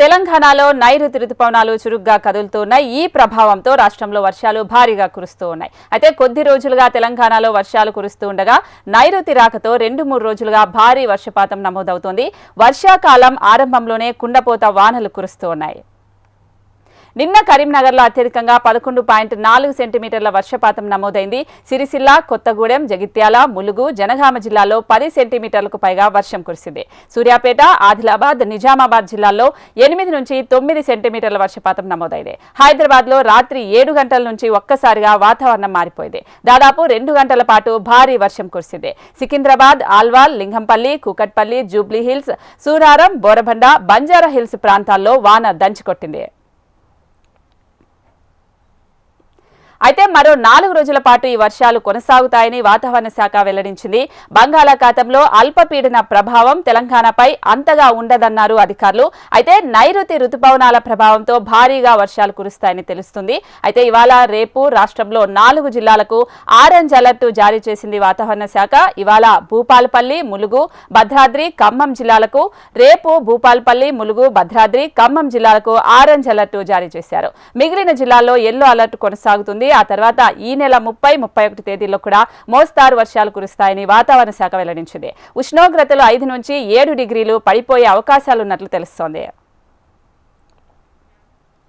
తెలంగాణలో నైరుతి రుతుపవనాలు చురుగ్గా కదులుతున్నాయి. ఈ ప్రభావంతో రాష్ట్రంలో వర్షాలు భారీగా కురుస్తూ ఉన్నాయి. అయితే కొద్ది రోజులుగా తెలంగాణలో వర్షాలు కురుస్తూ ఉండగా నైరుతి రాకతో 2-3 రోజులుగా భారీ వర్షపాతం నమోదవుతోంది. వర్షాకాలం ఆరంభంలోనే కుండపోత వానలు కురుస్తూ ఉన్నాయి. నిన్న కరీంనగర్లో అత్యధికంగా 11.4 సెంటీమీటర్ల వర్షపాతం నమోదైంది. సిరిసిల్ల, కొత్తగూడెం, జగిత్యాల, ములుగు, జనగామ జిల్లాల్లో 10 సెంటీమీటర్లకు పైగా వర్షం కురిసింది. సూర్యాపేట, ఆదిలాబాద్, నిజామాబాద్ జిల్లాల్లో 8 నుంచి 9 సెంటీమీటర్ల వర్షపాతం నమోదైంది. హైదరాబాద్లో రాత్రి 7 గంటల నుంచి ఒక్కసారిగా వాతావరణం మారిపోయింది. దాదాపు 2 గంటల పాటు భారీ వర్షం కురిసింది. సికింద్రాబాద్, ఆల్వాల్, లింగంపల్లి, కూకట్పల్లి, జూబ్లీహిల్స్, సూరారం, బోరబండ, బంజారా హిల్స్ ప్రాంతాల్లో వాన దంచుకొట్టింది. అయితే మరో 4 రోజుల పాటు ఈ వర్షాలు కొనసాగుతాయని వాతావరణ శాఖ వెల్లడించింది. బంగాళాఖాతంలో అల్పపీడన ప్రభావం తెలంగాణపై అంతగా ఉండదన్నారు అధికారులు. అయితే నైరుతి రుతుపవనాల ప్రభావంతో భారీగా వర్షాలు కురుస్తాయని తెలుస్తుంది. అయితే ఇవాళ రేపు రాష్ట్రంలో 4 జిల్లాలకు ఆరెంజ్ అలర్ట్ జారీ చేసింది వాతావరణ శాఖ. ఇవాళ భూపాలపల్లి, ములుగు, భద్రాద్రి, ఖమ్మం జిల్లాలకు, రేపు భూపాలపల్లి, ములుగు, భద్రాద్రి, ఖమ్మం జిల్లాలకు ఆరెంజ్ అలర్ట్ జారీ చేశారు. మిగిలిన జిల్లాల్లో ఎల్లో అలర్ట్ కొనసాగుతుంది. ఆ తర్వాత ఈ నెల 30, 31 తేదీల్లో కూడా మోస్తారు వర్షాలు కురుస్తాయని వాతావరణ శాఖ వెల్లడించింది. ఉష్ణోగ్రతలు 5 నుంచి 7 డిగ్రీలు పడిపోయే అవకాశాలున్నట్లు తెలుస్తోంది.